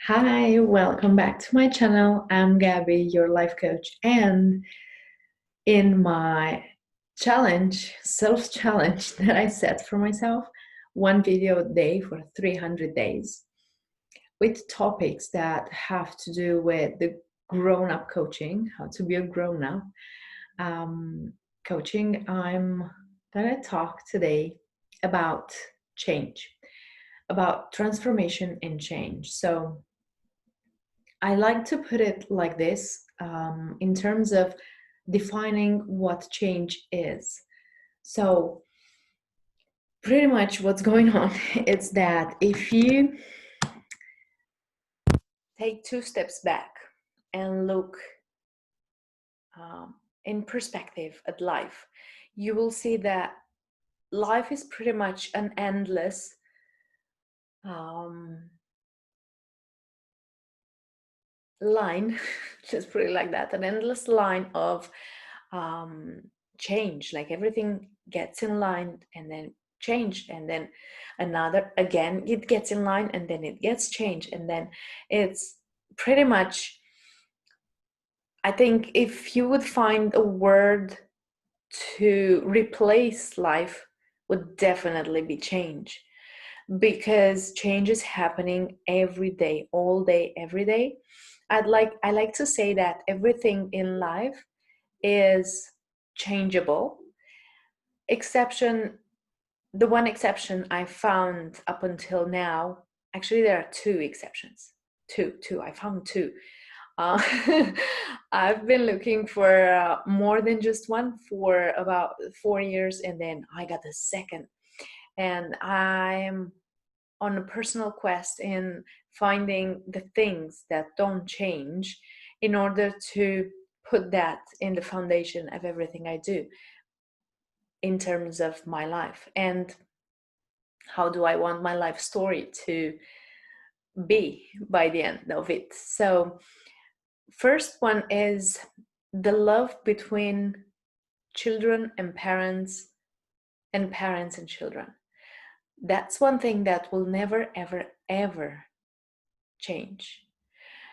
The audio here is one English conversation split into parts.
Hi, welcome back to my channel. I'm Gabby, your life coach, and in my challenge, self-challenge that I set for myself, one video a day for 300 days with topics that have to do with the grown-up coaching, how to be a grown-up coaching. I'm gonna talk today about change, about transformation and change. So I like to put it like this in terms of defining what change is. So, pretty much what's going on is that if you take two steps back and look um, in perspective at life, you will see that life is pretty much an endless um, line, just put it like that, an endless line of um, change. Like everything gets in line and then changed, and then another again it gets in line and then it gets changed, and then it's pretty much, I think if you would find a word to replace life, would definitely be change, because change is happening every day, all day, every day. I like to say that everything in life is changeable. Exception, the one exception I found up until now, actually there are two exceptions. Two. I found two. Uh, I've been looking for more than just one for about 4 years, and then I got a second. And I'm on a personal quest in finding the things that don't change in order to put that in the foundation of everything I do in terms of my life, and how do I want my life story to be by the end of it. So first one is the love between children and parents and children. That's one thing that will never ever ever change.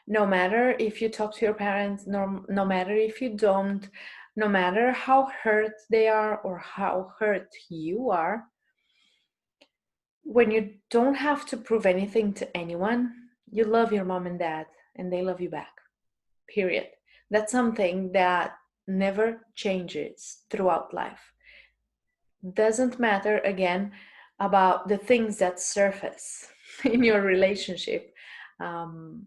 No matter if you talk to your parents, no matter if you don't, no matter how hurt they are or how hurt you are, when you don't have to prove anything to anyone, you love your mom and dad and they love you back. Period. That's something that never changes throughout life. Doesn't matter again about the things that surface in your relationship um,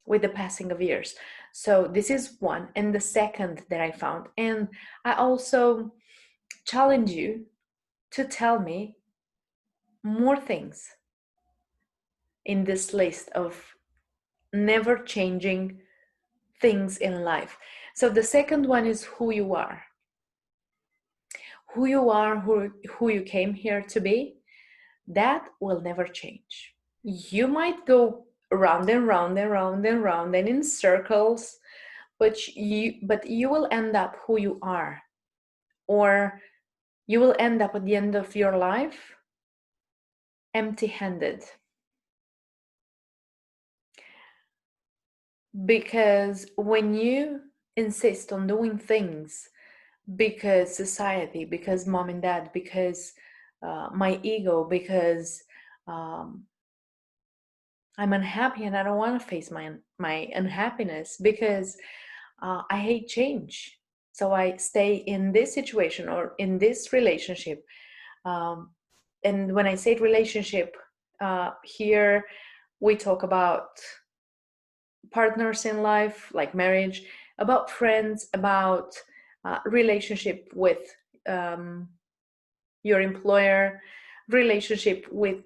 with the passing of years. So this is one. And the second that I found, and I also challenge you to tell me more things in this list of never changing things in life. So the second one is who you are. Who you are, who you came here to be, that will never change. You might go round and round and round and round and in circles, but you will end up who you are, or you will end up at the end of your life empty-handed. Because when you insist on doing things because society, because mom and dad, because my ego, because um, I'm unhappy and I don't want to face my unhappiness, because I hate change. So I stay in this situation or in this relationship. Um, and when I say relationship, here we talk about partners in life, like marriage, about friends, about relationship with um, your employer, relationship with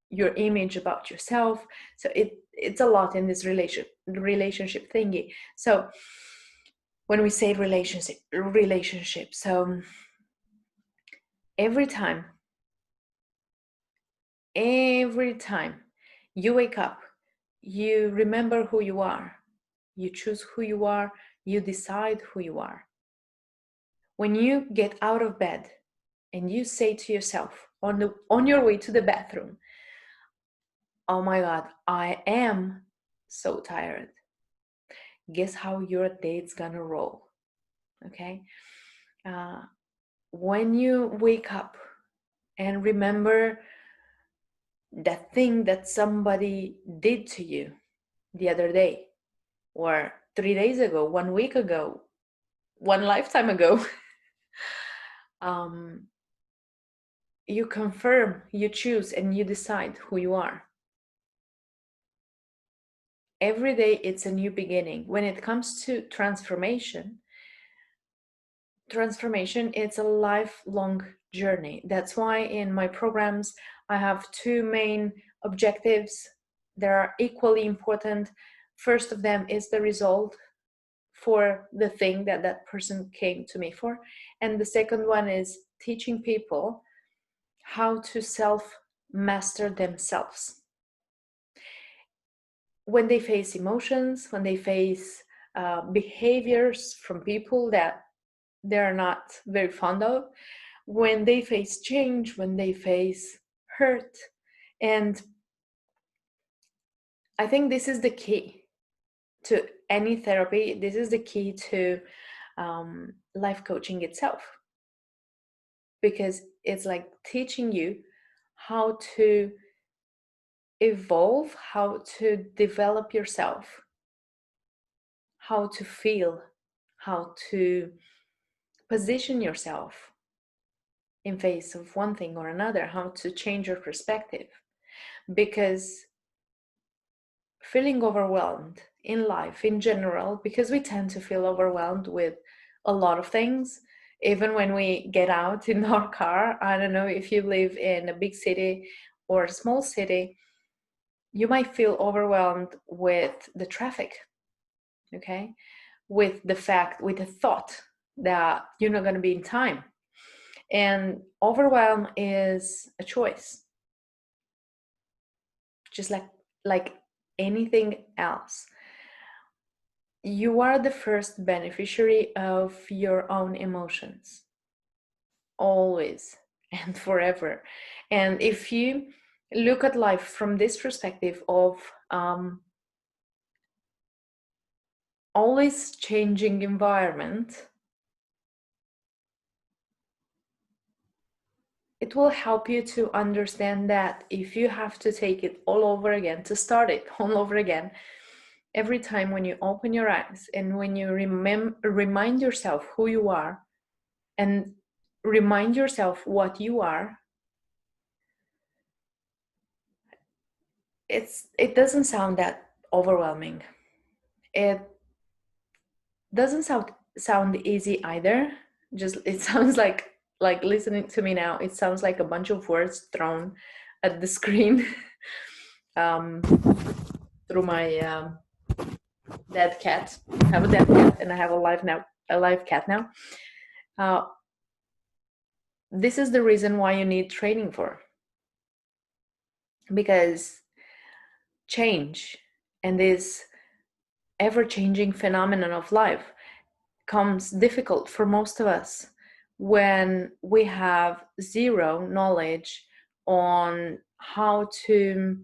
your image about yourself. So it's a lot in this relationship thingy. So when we say relationship, so every time you wake up, you remember who you are, you choose who you are, you decide who you are. When you get out of bed and you say to yourself on your way to the bathroom, oh my God, I am so tired. Guess how your day's gonna roll, okay? Uh, when you wake up and remember that thing that somebody did to you the other day, or 3 days ago, 1 week ago, one lifetime ago, um, you confirm, you choose, and you decide who you are. Every day it's a new beginning. When it comes to transformation, it's a lifelong journey. That's why in my programs I have two main objectives that are equally important. First of them is the result for the thing that that person came to me for, and the second one is teaching people how to self master themselves when they face emotions, when they face behaviors from people that they're not very fond of, when they face change, when they face hurt. And I think this is the key to any therapy. This is the key to life coaching itself, because it's like teaching you how to evolve, how to develop yourself, how to feel, how to position yourself in face of one thing or another, how to change your perspective. Because feeling overwhelmed in life in general, because we tend to feel overwhelmed with a lot of things, even when we get out in our car. I don't know if you live in a big city or a small city, you might feel overwhelmed with the traffic, okay? With the fact, with the thought that you're not going to be in time. And overwhelm is a choice, just like anything else. You are the first beneficiary of your own emotions, always and forever. And if you look at life from this perspective of always changing environment, it will help you to understand that if you have to take it all over again, to start it all over again, every time when you open your eyes and when you remind yourself who you are and remind yourself what you are, it doesn't sound that overwhelming. It doesn't sound easy either. Just it sounds like listening to me now, it sounds like a bunch of words thrown at the screen um, through my dead cat. I have a dead cat and I have a live cat now. Uh, this is the reason why you need training for, because change and this ever-changing phenomenon of life comes difficult for most of us when we have zero knowledge on how to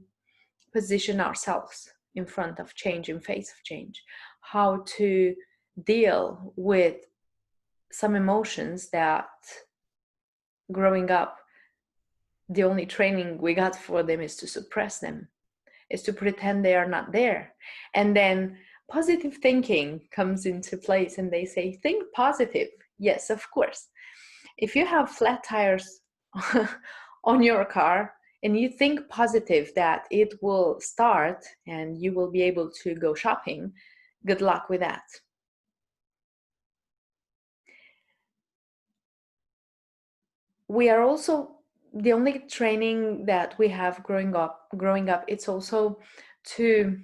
position ourselves in front of change, in face of change, how to deal with some emotions that growing up the only training we got for them is to suppress them, is to pretend they are not there. And then positive thinking comes into place and they say, think positive. Yes, of course. If you have flat tires on your car and you think positive that it will start and you will be able to go shopping, good luck with that. We are also the only training that we have growing up, it's also to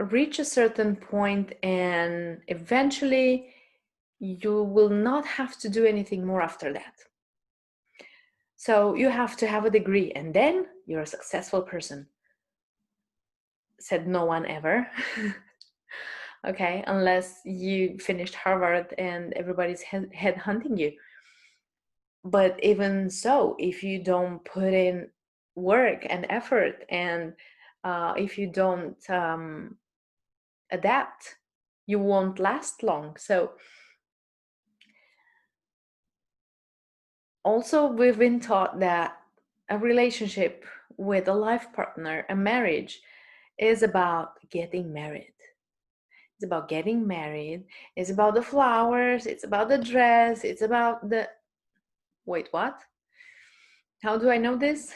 reach a certain point and eventually you will not have to do anything more after that. So you have to have a degree and then you're a successful person. Said no one ever. Okay, unless you finished Harvard and everybody's head hunting you. But even so, if you don't put in work and effort, and if you don't adapt, you won't last long. So also, we've been taught that a relationship with a life partner, a marriage, is about getting married. It's about getting married. It's about the flowers. It's about the dress. It's about the. Wait, what? How do I know this?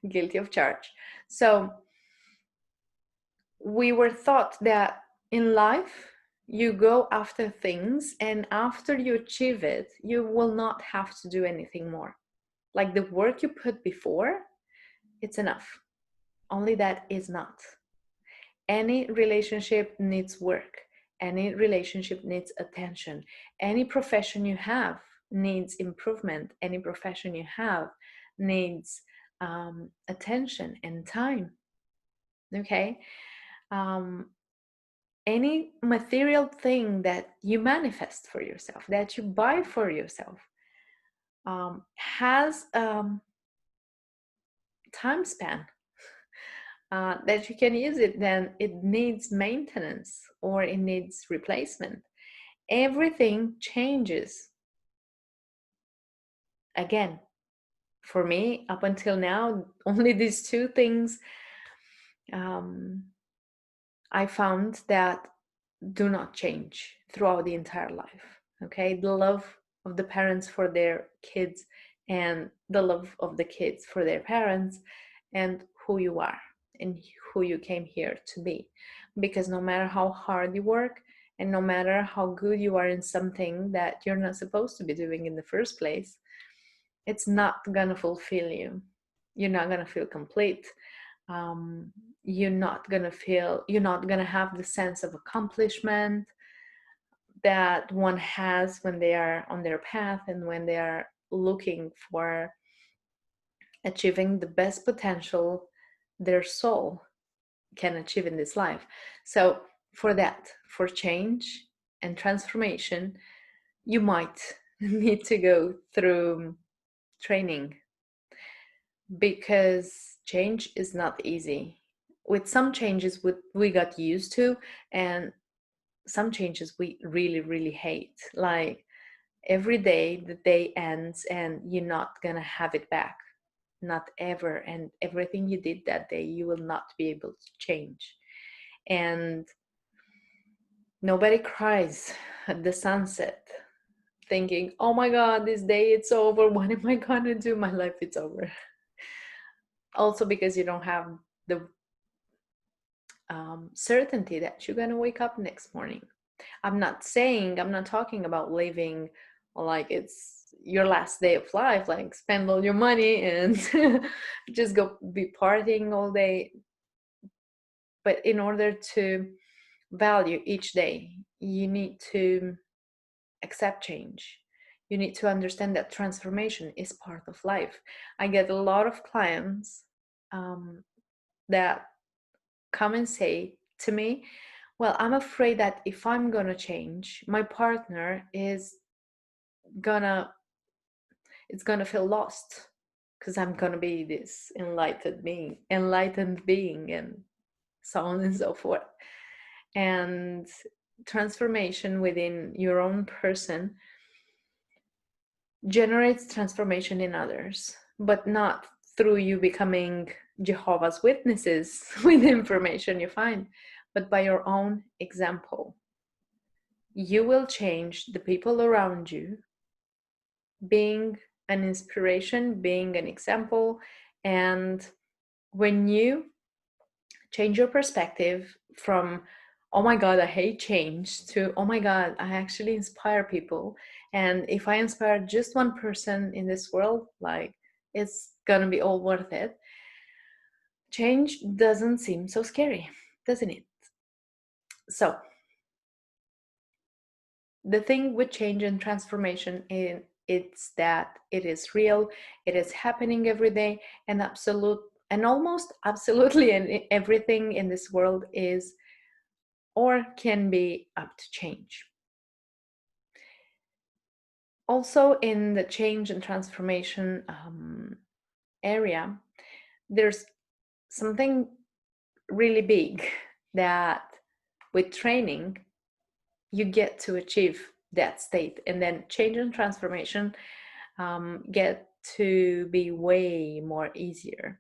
Guilty of charge. So, we were taught that in life, you go after things, and after you achieve it, you will not have to do anything more. Like the work you put before, it's enough. Only that is not. Any relationship needs work. Any relationship needs attention. Any profession you have needs improvement. Any profession you have needs attention and time. Okay? Um, any material thing that you manifest for yourself, that you buy for yourself, has time span that you can use it, then it needs maintenance or it needs replacement. Everything changes. Again, for me, up until now, only these two things um, I found that do not change throughout the entire life. Okay, the love of the parents for their kids, and the love of the kids for their parents, and who you are and who you came here to be. Because no matter how hard you work, and no matter how good you are in something that you're not supposed to be doing in the first place, it's not gonna fulfill you. You're not gonna feel complete. um, you're not gonna have the sense of accomplishment that one has when they are on their path and when they are looking for achieving the best potential their soul can achieve in this life. So for that, for change and transformation, you might need to go through training, because change is not easy. With some changes we got used to, and some changes we really, really hate. Like every day, the day ends and you're not gonna have it back. Not ever. And everything you did that day, you will not be able to change. And nobody cries at the sunset thinking, oh my God, this day it's over. What am I gonna do? My life it's over. Also because you don't have the certainty that you're gonna wake up next morning. I'm not talking about living like it's your last day of life, like spend all your money and just go be partying all day. But in order to value each day, you need to accept change. You need to understand that transformation is part of life. I get a lot of clients that come and say to me, well, I'm afraid that if I'm gonna change, my partner is gonna it's gonna feel lost, because I'm gonna be this enlightened being, and so on and so forth. And transformation within your own person generates transformation in others, but not through you becoming Jehovah's Witnesses with the information you find, but by your own example. You will change the people around you, being an inspiration, being an example. And when you change your perspective from, oh my God, I hate change, to, oh my God, I actually inspire people. And if I inspire just one person in this world, like it's gonna be all worth it. Change doesn't seem so scary, doesn't it? So the thing with change and transformation is it's that it is real, it is happening every day, and almost absolutely everything in this world is or can be up to change. Also in the change and transformation, area, there's something really big that with training you get to achieve that state, and then change and transformation get to be way more easier.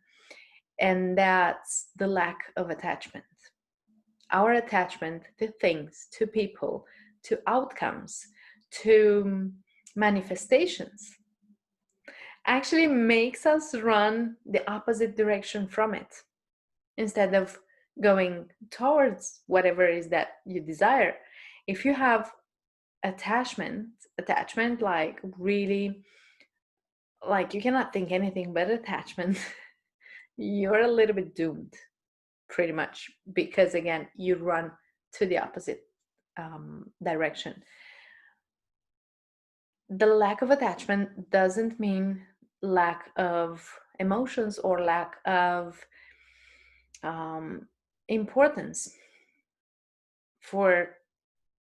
And that's the lack of attachment. Our attachment to things, to people, to outcomes, to manifestations actually makes us run the opposite direction from it, instead of going towards whatever it is that you desire. If you have attachment like really, like you cannot think anything but attachment, you're a little bit doomed, pretty much, because again, you run to the opposite direction. The lack of attachment doesn't mean lack of emotions or lack of importance for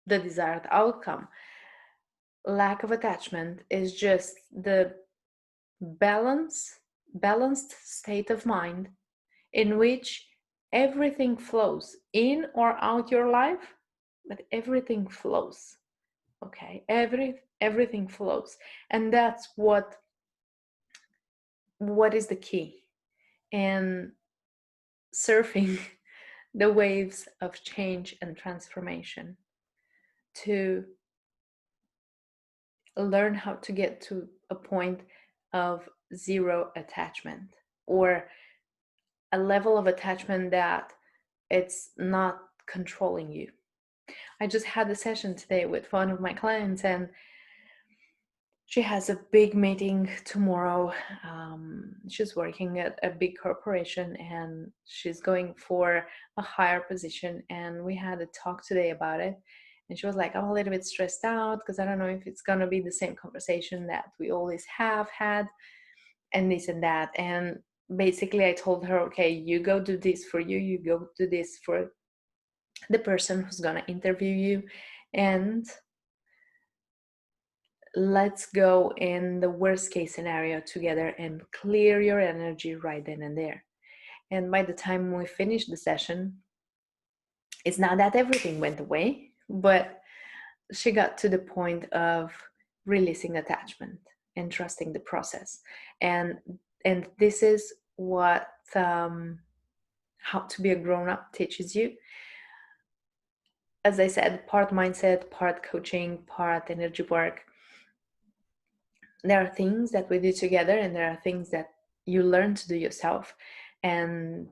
the desired outcome. Lack of attachment is just the balanced state of mind in which everything flows in or out your life, but everything flows. Okay, everything flows, and that's what is the key in surfing the waves of change and transformation, to learn how to get to a point of zero attachment, or a level of attachment that it's not controlling you. I just had a session today with one of my clients, and she has a big meeting tomorrow. She's working at a big corporation and she's going for a higher position. And we had a talk today about it. And she was like, I'm a little bit stressed out because I don't know if it's going to be the same conversation that we always have had, and this and that. And basically, I told her, okay, you go do this for you, you go do this for the person who's going to interview you. And let's go in the worst case scenario together and clear your energy right then and there. And by the time we finished the session, it's not that everything went away, but she got to the point of releasing attachment and trusting the process. And this is what how to be a grown-up teaches you. As I said, part mindset, part coaching, part energy work. There are things that we do together, and there are things that you learn to do yourself. And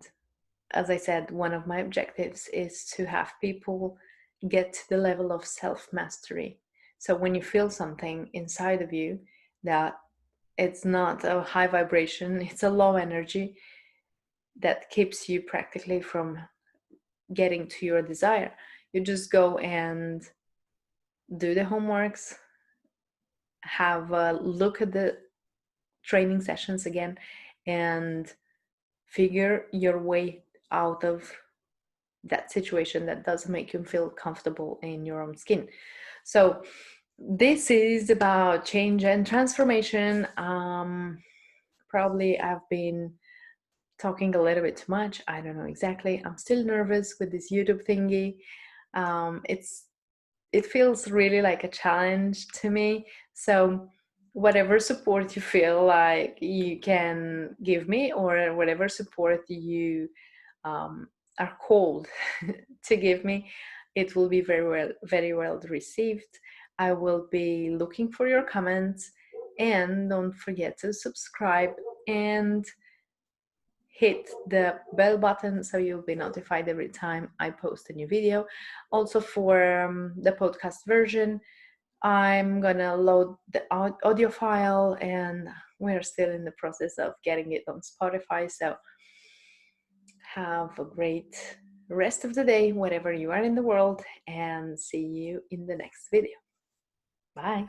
as I said, one of my objectives is to have people get to the level of self-mastery. So when you feel something inside of you that it's not a high vibration, it's a low energy that keeps you practically from getting to your desire, you just go and do the homeworks, have a look at the training sessions again, and figure your way out of that situation that doesn't make you feel comfortable in your own skin. So this is about change and transformation. Probably I've been talking a little bit too much. I don't know exactly. I'm still nervous with this YouTube thingy. It feels really like a challenge to me. So whatever support you feel like you can give me, or whatever support you are called to give me, it will be very well received. I will be looking for your comments, and don't forget to subscribe and hit the bell button so you'll be notified every time I post a new video. Also, for the podcast version, I'm gonna load the audio file, and we're still in the process of getting it on Spotify. So have a great rest of the day, wherever you are in the world, and see you in the next video. Bye.